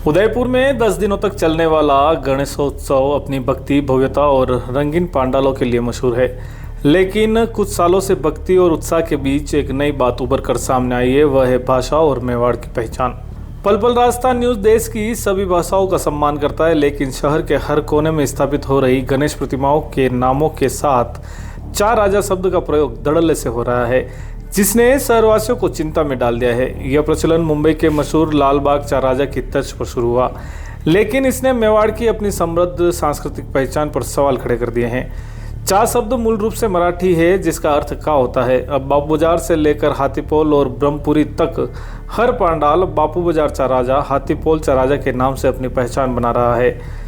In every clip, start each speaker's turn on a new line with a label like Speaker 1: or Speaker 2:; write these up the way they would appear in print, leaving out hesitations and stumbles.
Speaker 1: उदयपुर में 10 दिनों तक चलने वाला गणेशोत्सव अपनी भक्ति, भव्यता और रंगीन पंडालों के लिए मशहूर है। लेकिन कुछ सालों से भक्ति और उत्साह के बीच एक नई बात उभर कर सामने आई है, वह है भाषा और मेवाड़ की पहचान। पल पल राजस्थान न्यूज देश की सभी भाषाओं का सम्मान करता है, लेकिन शहर के हर कोने में स्थापित हो रही गणेश प्रतिमाओं के नामों के साथ चार राजा शब्द का प्रयोग धड़ल्ले से हो रहा है, जिसने शहरवासियों को चिंता में डाल दिया है। यह प्रचलन मुंबई के मशहूर लालबाग चार राजा की तर्ज पर शुरू हुआ, लेकिन इसने मेवाड़ की अपनी समृद्ध सांस्कृतिक पहचान पर सवाल खड़े कर दिए हैं। चार शब्द मूल रूप से मराठी है, जिसका अर्थ का होता है। अब बापू बाजार से लेकर हाथीपोल और ब्रह्मपुरी तक हर पांडाल बापू बाजार चार राजा, हाथीपोल चार राजा के नाम से अपनी पहचान बना रहा है।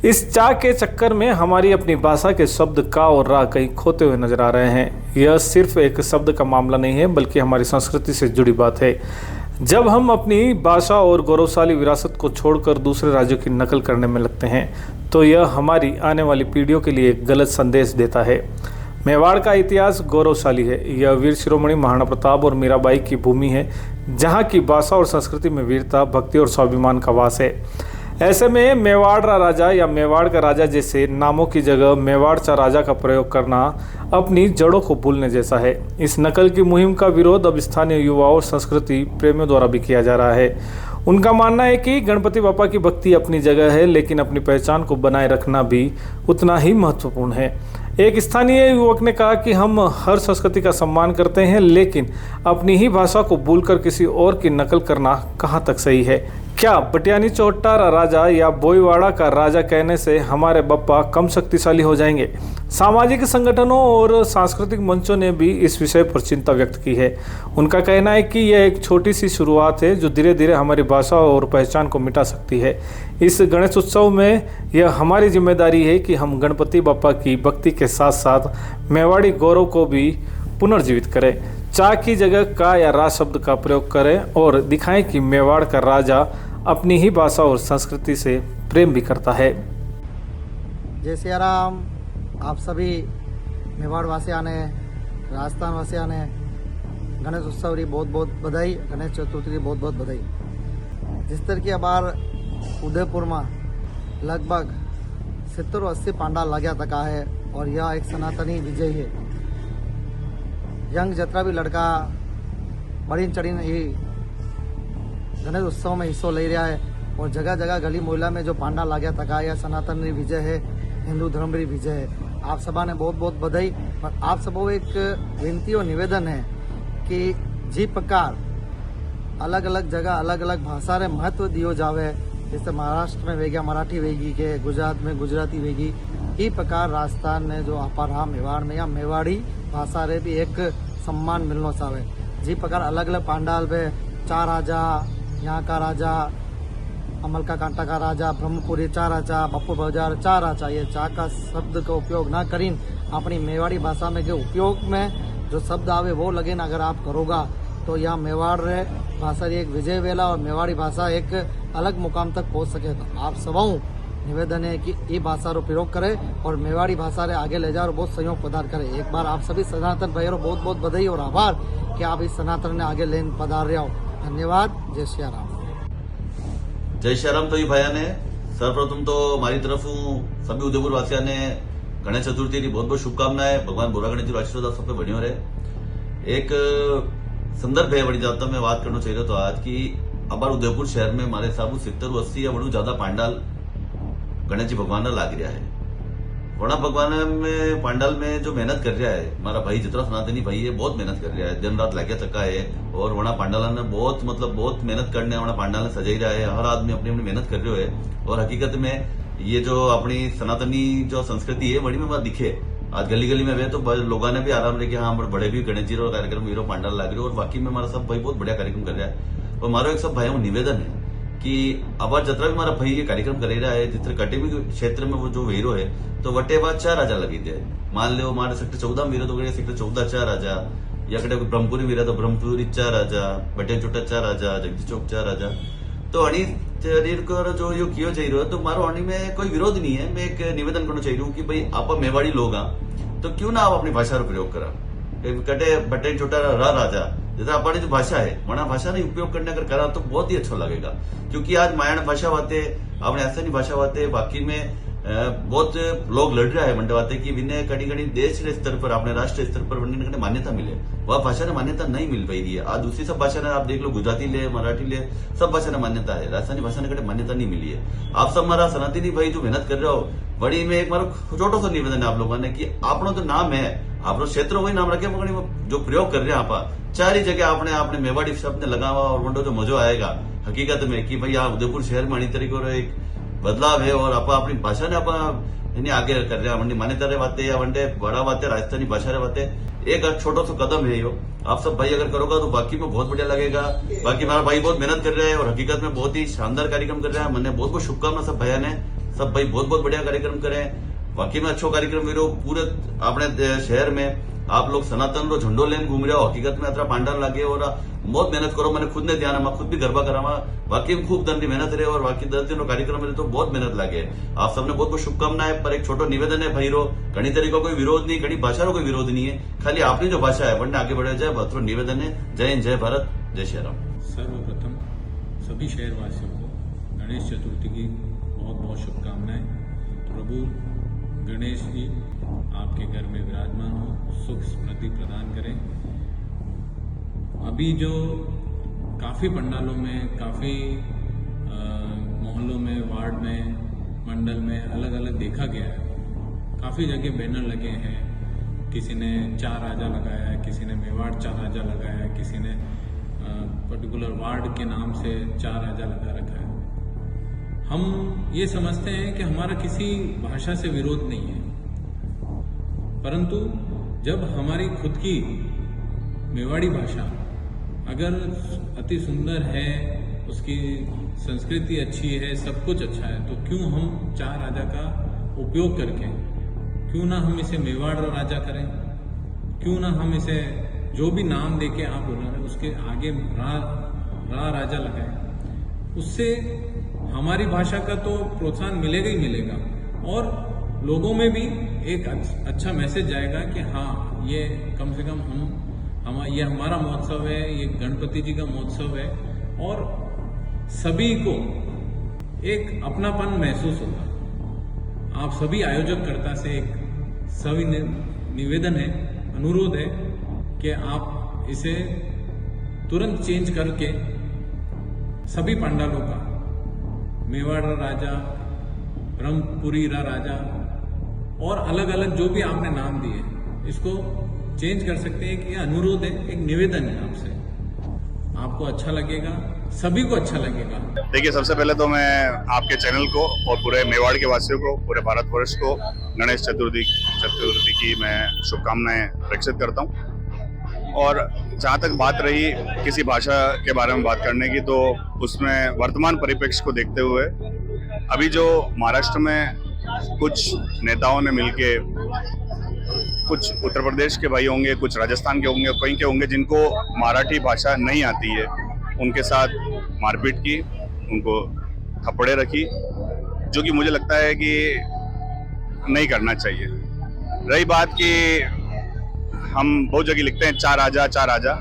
Speaker 1: इस चा के चक्कर में हमारी अपनी भाषा के शब्द का और रा कहीं खोते हुए नजर आ रहे हैं। यह सिर्फ एक शब्द का मामला नहीं है, बल्कि हमारी संस्कृति से जुड़ी बात है। जब हम अपनी भाषा और गौरवशाली विरासत को छोड़कर दूसरे राज्यों की नकल करने में लगते हैं, तो यह हमारी आने वाली पीढ़ियों के लिए एक गलत संदेश देता है। मेवाड़ का इतिहास गौरवशाली है। यह वीर शिरोमणि महाराणा प्रताप और मीराबाई की भूमि है, जहाँ की भाषा और संस्कृति में वीरता, भक्ति और स्वाभिमान का वास है। ऐसे में मेवाड़ राजा या मेवाड़ का राजा जैसे नामों की जगह मेवाड़ चा राजा का प्रयोग करना अपनी जड़ों को भूलने जैसा है। इस नकल की मुहिम का विरोध अब स्थानीय युवाओं और संस्कृति प्रेमियों द्वारा भी किया जा रहा है। उनका मानना है कि गणपति बापा की भक्ति अपनी जगह है, लेकिन अपनी पहचान को बनाए रखना भी उतना ही महत्वपूर्ण है। एक स्थानीय युवक ने कहा कि हम हर संस्कृति का सम्मान करते हैं, लेकिन अपनी ही भाषा को भूलकर किसी और की नकल करना कहाँ तक सही है। क्या बटियानी चौट्टा राजा या बोईवाड़ा का राजा कहने से हमारे बप्पा कम शक्तिशाली हो जाएंगे? सामाजिक संगठनों और सांस्कृतिक मंचों ने भी इस विषय पर चिंता व्यक्त की है। उनका कहना है कि यह एक छोटी सी शुरुआत है, जो धीरे धीरे हमारी भाषा और पहचान को मिटा सकती है। इस गणेश उत्सव में यह हमारी जिम्मेदारी है कि हम गणपति बापा की भक्ति के साथ साथ मेवाड़ी गौरव को भी पुनर्जीवित करें। चा की जगह का या रा शब्द का प्रयोग करें और दिखाएं कि मेवाड़ का राजा अपनी ही भाषा और संस्कृति से प्रेम भी करता है।
Speaker 2: जय सिया राम। आप सभी मेवाड़ वासियों ने, राजस्थान वासियों ने गणेश उत्सव की बहुत बहुत बधाई, गणेश चतुर्थी की बहुत बहुत बधाई। जिस तरह की अबार उदयपुर में लगभग 70-80 पांडाल लग्या तका है और यह एक सनातनी विजय है। यंग जतरा भी लड़का बड़ी चढ़ीने ये गणेश उत्सव में हिस्सों ले रहा है और जगह जगह गली मोहल्ला में जो पांडाल लाग्या तका यह सनातन री विजय है, हिंदू धर्म री विजय है। आप सबा ने बहुत बहुत बधाई। और आप सबको एक विनती और निवेदन है कि जी प्रकार अलग अलग जगह अलग अलग भाषा रे महत्व दियो जावे, जैसे महाराष्ट्र में वेगा मराठी वेगी के, गुजरात में गुजराती वेगी, ई प्रकार राजस्थान ने जो आपा रहा मेवाड़ में या मेवाड़ी भाषा रे भी एक सम्मान मिलना चाहे। जी प्रकार अलग अलग पांडाल पे चार राजा, यहाँ का राजा, अमलका कांटा का राजा, ब्रह्मपुरी चार राजा, बापू बाजार चार राजा, ये चा का शब्द का उपयोग ना करीन अपनी मेवाड़ी भाषा में के उपयोग में जो शब्द आवे वो लगे ना अगर आप करोगा, तो यह मेवाड़ रे भाषा एक विजय वेला और मेवाड़ी भाषा एक अलग मुकाम तक पहुंच सके। तो आप सबों निवेदन है कि ये भाषा रो प्रयोग करे और मेवाड़ी भाषा रे आगे ले जाओ और बहुत सहयोग प्रदान करे। एक बार आप सभी सनातन भाइयों बहुत बहुत बधाई और आभार कि आप इस सनातन ने आगे लेन पधार रहे हो। धन्यवाद। जय श्री राम।
Speaker 3: जय श्री राम। तो ये भाया ने सर्वप्रथम तो हमारी तरफ सभी उदयपुर वासियों ने गणेश चतुर्थी की बहुत बहुत शुभकामनाएं। भगवान बोरा गणेश जी आशीर्वाद सब पे बनियो रहे। एक संदर्भ है बड़ी ज्यादा मैं बात करना चाहिए तो आज की अबार उदयपुर शहर में हमारे हिसाब 70-80 या बड़ू ज्यादा पांडाल गणेश जी भगवान लाग रहा है। वड़ा भगवान में पांडाल में जो मेहनत कर रहा है हमारा भाई जितना सनातनी भाई है, बहुत मेहनत कर रहा है, दिन रात लाग्या चक्का है और वड़ा पांडाल ने बहुत मेहनत करने वड़ा पांडाल ने सजाई रहा है। हर आदमी अपनी अपनी मेहनत कर रहे है और हकीकत में ये जो अपनी सनातनी जो संस्कृति है बड़ी में बात दिखे। आज गली गली में वे तो लोगों ने भी आराम रहे कि हाँ बड़े भी गणेश जी कार्यक्रम वीरो पांडाल लाग रहे हो और बाकी में हमारा सब भाई बहुत बढ़िया कार्यक्रम कर रहा है। और हमारा एक सब भाइयों निवेदन है कि अब जतरा भी हमारा भाई ये कार्यक्रम कर रहा है, जितने कटे भी क्षेत्र में वो जो वीरो है तो वटे बाद चार राजा लगी थे। मान लो हमारे सेक्टर 14 में वीरो तो सेक्टर 14 चार राजा, या कटे ब्रह्मपुरी वीरा तो ब्रह्मपुरी चार राजा, बटे चोटा चार राजा, जगदीश चौक चार राजा। तो अणी को जो यो कियो चाहिए तो मारो अणी में कोई विरोध नहीं है। मैं एक निवेदन करना चाहिए कि भाई आप मेवाड़ी लोग तो क्यों ना आप अपनी भाषा का प्रयोग करा। कटे बटे चोटा रा राजा जैसे अपनी जो भाषा है वना भाषा ने उपयोग करने अगर करा तो बहुत ही अच्छा लगेगा। क्योंकि आज मायण भाषा बातें अपने ऐसा नहीं भाषा बातें बाकी में बहुत लोग लड़ रहा है मंडे बातें कि विनय कड़ी कड़ी देश के स्तर पर अपने राष्ट्रीय स्तर पर बनने के मान्यता मिले, वह भाषा ने मान्यता नहीं मिल पाई रही है। आज दूसरी सब भाषा ने आप देख लो, गुजराती ले, मराठी ले, सब भाषा ने मान्यता है, राजस्थानी भाषा ने कभी मान्यता नहीं मिली है। आप सब हमारा सनातनी भाई जो मेहनत कर रहे हो, बड़ी में एक मारो छोटो सा निवेदन है आप लोगों ने कि आपनो जो नाम है आप क्षेत्र वही नाम रखे, जो प्रयोग कर रहे हैं आप चार ही जगह आपने आपने मेवाड़ी शब्द ने लगावा और वंडो जो मजो आएगा हकीकत में कि भाई यहाँ उदयपुर शहर में अणी तरीके एक बदलाव है और आप अपनी भाषा ने आप इन्हें आगे कर रहे हैं। वंडी मान्यता रे बातें या वंडे बड़ा बातें राजस्थानी भाषा रे बातें एक छोटा सा कदम है यो, आप सब भाई अगर करोगा तो बाकी में बहुत बढ़िया लगेगा। बाकी हमारा भाई बहुत मेहनत कर रहे हैं और हकीकत में बहुत ही शानदार कार्यक्रम कर रहे हैं। मैंने बहुत बहुत शुभकामना सब भैया ने, सब भाई बहुत बहुत बढ़िया कार्यक्रम करें। बाकी में अच्छो कार्यक्रम करो पूरे अपने शहर में आप लोग सनातन रो झंडो लेन घूम रहे हो, हकीकत में अतरा पांडाल लागे और बहुत मेहनत करो। मैंने खुद ने ध्यान मैं खुद भी गरबा करा बाकी में खूब दिन की मेहनत रहे और बाकी 10 दिन कार्यक्रम रहे तो बहुत मेहनत लागे। आप सबने बहुत बहुत शुभकामनाएं। पर एक छोटो निवेदन है भाई रो, घनी तरीका कोई विरोध नहीं, घनी भाषा रो कोई विरोध नहीं है, खाली अपनी जो भाषा है वरना आगे बढ़े जाए भद्रो निवेदन है। जय हिंद, जय भारत, जय श्री राम।
Speaker 4: सर्वप्रथम सभी शहरवासियों को गणेश चतुर्थी की बहुत बहुत शुभकामनाएं। प्रभु गणेश जी आपके घर में विराजमान हो, सुख समृद्धि प्रदान करें। अभी जो काफ़ी पंडालों में, काफ़ी मोहल्लों में, वार्ड में, मंडल में अलग अलग देखा गया है, काफ़ी जगह बैनर लगे हैं। किसी ने 4 राजा लगाया है, किसी ने मेवाड़ 4 राजा लगाया है, किसी ने पर्टिकुलर वार्ड के नाम से 4 राजा लगा रखा है। हम ये समझते हैं कि हमारा किसी भाषा से विरोध नहीं है, परंतु जब हमारी खुद की मेवाड़ी भाषा अगर अति सुंदर है, उसकी संस्कृति अच्छी है, सब कुछ अच्छा है, तो क्यों हम 4 राजा का उपयोग करके क्यों ना हम इसे मेवाड़ राजा करें, क्यों ना हम इसे जो भी नाम देके आप बोला रहे उसके आगे रा राजा लगाएं। उससे हमारी भाषा का तो प्रोत्साहन मिलेगा ही मिलेगा और लोगों में भी एक अच्छा मैसेज जाएगा कि हाँ ये कम से कम ये हमारा महोत्सव है, ये गणपति जी का महोत्सव है और सभी को एक अपनापन महसूस होगा। आप सभी आयोजककर्ता से एक सभी निवेदन है, अनुरोध है कि आप इसे तुरंत चेंज करके सभी पंडालों का मेवाड़ राजा, ब्रह्मपुरी राजा और अलग अलग जो भी आपने नाम दिए इसको चेंज कर सकते हैं। कि यह अनुरोध है, एक निवेदन है आपसे, आपको अच्छा लगेगा, सभी को अच्छा लगेगा।
Speaker 5: देखिए, सबसे पहले तो मैं आपके चैनल को और पूरे मेवाड़ के वासियों को, पूरे भारतवर्ष को गणेश चतुर्थी की मैं शुभकामनाएं प्रेषित करता हूं। और जहां तक बात रही किसी भाषा के बारे में बात करने की, तो उसमें वर्तमान परिप्रेक्ष्य को देखते हुए अभी जो महाराष्ट्र में कुछ नेताओं ने मिलके, कुछ उत्तर प्रदेश के भाई होंगे, कुछ राजस्थान के होंगे, कहीं के होंगे जिनको मराठी भाषा नहीं आती है, उनके साथ मारपीट की, उनको थप्पड़े रखी, जो कि मुझे लगता है कि नहीं करना चाहिए। रही बात कि हम बहुत जगह लिखते हैं 4 राजा,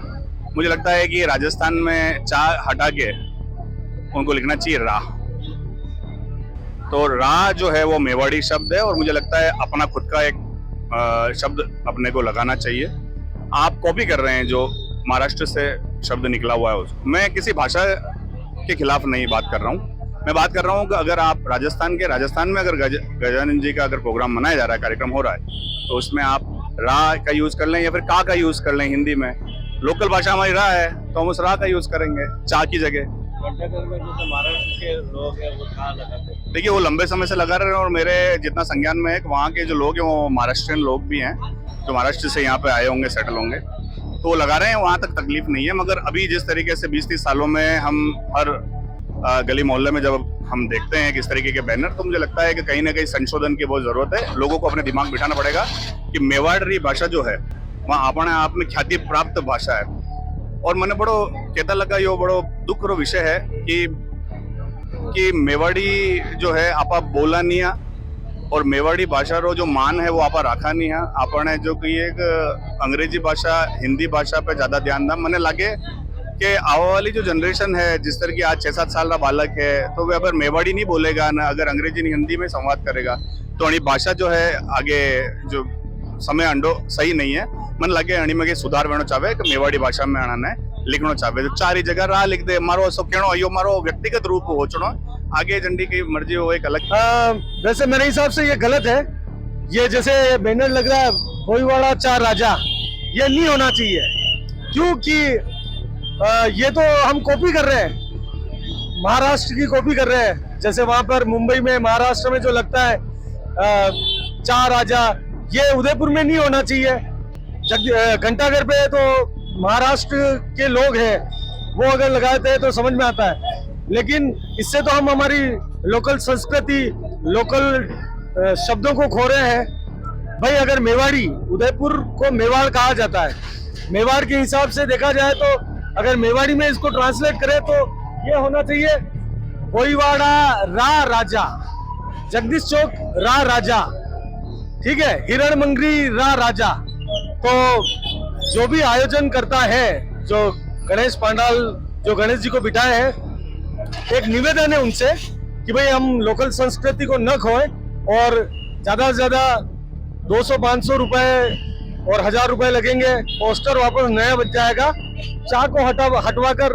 Speaker 5: मुझे लगता है कि राजस्थान में 4 हटा के उनको लिखना चाहिए रा। तो रा जो है वो मेवाड़ी शब्द है और मुझे लगता है अपना खुद का एक शब्द अपने को लगाना चाहिए। आप कॉपी कर रहे हैं जो महाराष्ट्र से शब्द निकला हुआ है उसको। मैं किसी भाषा के खिलाफ नहीं बात कर रहा हूँ, मैं बात कर रहा हूँ कि अगर आप राजस्थान में अगर गजानन जी का अगर प्रोग्राम मनाया जा रहा है, कार्यक्रम हो रहा है, तो उसमें आप रा का यूज कर लें या फिर का यूज कर लें। हिंदी में लोकल भाषा हमारी रा है तो हम उस रा का यूज करेंगे चा की जगह।
Speaker 6: महाराष्ट्र के लोग हैं वो कहाँ लगाते हैं?
Speaker 5: देखिए, वो लंबे समय से लगा रहे हैं और मेरे जितना संज्ञान में है कि वहाँ के जो लोग हैं वो महाराष्ट्रियन लोग भी हैं, जो महाराष्ट्र से यहाँ पे आए होंगे, सेटल होंगे, तो वो लगा रहे हैं, वहाँ तक तकलीफ नहीं है। मगर अभी जिस तरीके से 20-30 सालों में हम हर गली मोहल्ले में जब हम देखते हैं किस तरीके के बैनर, तो मुझे लगता है कि कहीं ना कहीं संशोधन की बहुत जरूरत है। लोगों को अपने दिमाग बिठाना पड़ेगा कि मेवाड़ी भाषा जो है वहाँ अपने आप में ख्याति प्राप्त भाषा है। और मैंने बड़ो कहता लगा, यो बड़ो दुख रो विषय है कि मेवाड़ी जो है आप बोला नहीं और मेवाड़ी भाषा रो जो मान है वो आप रखा नहीं है। आपने जो कि एक अंग्रेजी भाषा हिंदी भाषा पे ज्यादा ध्यान दा। मने लगे कि आने वाली जो जनरेशन है, जिस तरह की आज 6-7 साल का बालक है, तो वे अगर मेवाड़ी नहीं बोलेगा ना, अगर अंग्रेजी नहीं हिंदी में संवाद करेगा, तो अणी भाषा जो है आगे जो समय अंडो सही नहीं है। मन लगे अणी में सुधार वेणो चाहे कि मेवाड़ी भाषा में आना ने लिखना चाहे तो चार ही जगह राह लिख दे। मारो ऐसा कहना यो मारो व्यक्तिगत रूप होचनो, आगे झंडी की मर्जी हो एक अलग।
Speaker 7: वैसे मेरे हिसाब से ये गलत है। ये जैसे बैनर लग रहा है भोईवाड़ा चार राजा, ये नहीं होना चाहिए, क्योंकि ये तो हम कॉपी कर रहे हैं, महाराष्ट्र की कॉपी कर रहे हैं। जैसे वहां पर मुंबई में महाराष्ट्र में जो लगता है चार राजा, ये उदयपुर में नहीं होना चाहिए। घंटाघर पे तो महाराष्ट्र के लोग हैं, वो अगर लगाते हैं तो समझ में आता है, लेकिन इससे तो हम हमारी लोकल संस्कृति, लोकल शब्दों को खो रहे हैं। भाई अगर मेवाड़ी, उदयपुर को मेवाड़ कहा जाता है, मेवाड़ के हिसाब से देखा जाए तो अगर मेवाड़ी में इसको ट्रांसलेट करें तो ये होना चाहिए भोईवाड़ा रा राजा, जगदीश चौक रा राजा, ठीक है, हिरणमंगरी रा राजा। तो जो भी आयोजन करता है, जो गणेश पांडाल जो गणेश जी को बिठाए हैं, एक निवेदन है उनसे कि भाई हम लोकल संस्कृति को न खोएं और ज्यादा से ज्यादा 200-500 रुपए और 1000 रुपए लगेंगे, पोस्टर वापस नया बच जाएगा। चा को हटवा कर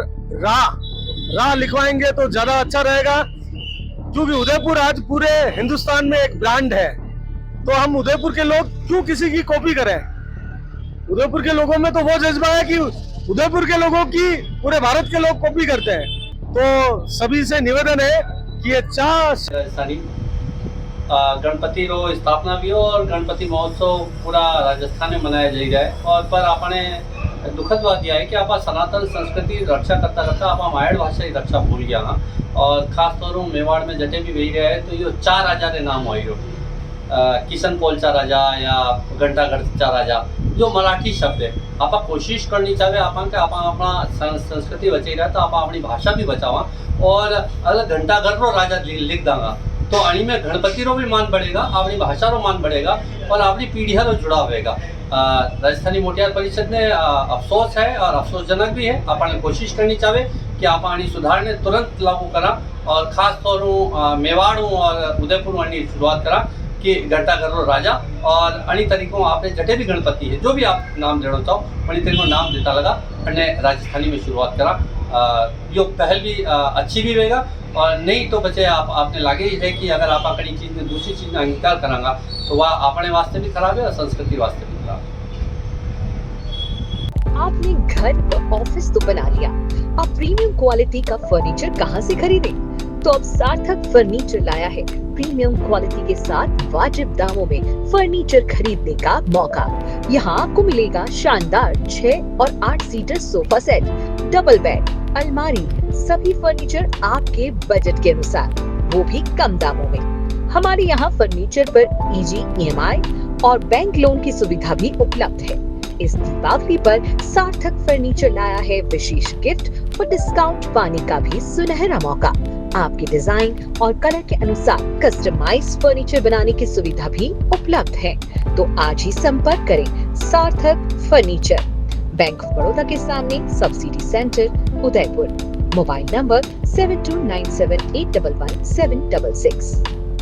Speaker 7: रा लिखवाएंगे तो ज्यादा अच्छा रहेगा, क्योंकि उदयपुर आज पूरे हिंदुस्तान में एक ब्रांड है। तो हम उदयपुर के लोग क्यों किसी की कॉपी करें? उदयपुर के लोगों में तो वो जज्बा है कि उदयपुर के लोगों की पूरे भारत के लोग कॉपी करते हैं। तो सभी से निवेदन है कि ये
Speaker 6: सारी गणपति रो स्थापना भी हो और गणपति महोत्सव पूरा राजस्थान में मनाया जाएगा। और पर आपने दुखद बात यह है कि आप सनातन संस्कृति रक्षा करता करता आप मायड़ भाषा की रक्षा भूल गया हाँ। और खास तौर पर मेवाड़ में जटे भी वही रहे तो ये चार राजा के नाम आई रो, किशन पोलचा राजा या घंटागढ़ राजा, जो मराठी शब्द है। आप कोशिश करनी चाहिए आप अपना संस्कृति बचाई रहा तो आप अपनी भाषा भी बचावा। और अगर घंटाघर रो राजा लिख दांगा तो अणी में गणपति रो भी मान बढ़ेगा, अपनी भाषा रो मान बढ़ेगा और अपनी पीढ़िया रो जुड़ाव रहेगा। राजस्थानी मोटियार परिषद ने अफसोस है और अफसोसजनक भी है। आपने कोशिश करनी चाहिए कि आप अणी सुधार ने तुरंत लागू करा और खास तौर मेवाड़ और उदयपुर अणी शुरुआत करा कि घंटाघर रो राजा और अणी तरीकों आपने जटे भी गणपति है जो भी आप नाम देना चाहो अणी तरीकों नाम देता लगा अने राजस्थानी में शुरुआत करा। यो पहल भी अच्छी भी रहेगा और नहीं तो बच्चे आपने लागे ही है कि अगर आप कड़ी चीज़ में दूसरी चीज़ में अंगीकार करांगा तो वह अपने वास्ते भी खराब है और संस्कृति वास्ते भी खराब है।
Speaker 8: आपने घर और ऑफिस तो बना लिया, अब प्रीमियम क्वालिटी का फर्नीचर कहाँ से खरीदें? तो अब सार्थक फर्नीचर लाया है प्रीमियम क्वालिटी के साथ वाजिब दामों में फर्नीचर खरीदने का मौका। यहाँ आपको मिलेगा शानदार 6 और 8 seater sofa set, double bed, अलमारी, सभी फर्नीचर आपके बजट के अनुसार, वो भी कम दामों में। हमारे यहाँ फर्नीचर पर इजी EMI और बैंक लोन की सुविधा भी उपलब्ध है। इस दीपावली पर सार्थक फर्नीचर लाया है विशेष गिफ्ट और डिस्काउंट पाने का भी सुनहरा मौका। आपके डिजाइन और कलर के अनुसार कस्टमाइज फर्नीचर बनाने की सुविधा भी उपलब्ध है। तो आज ही संपर्क करें सार्थक फर्नीचर, बैंक ऑफ बड़ौदा के सामने, subsidy centre, Udaipur. Mobile number 7297811766।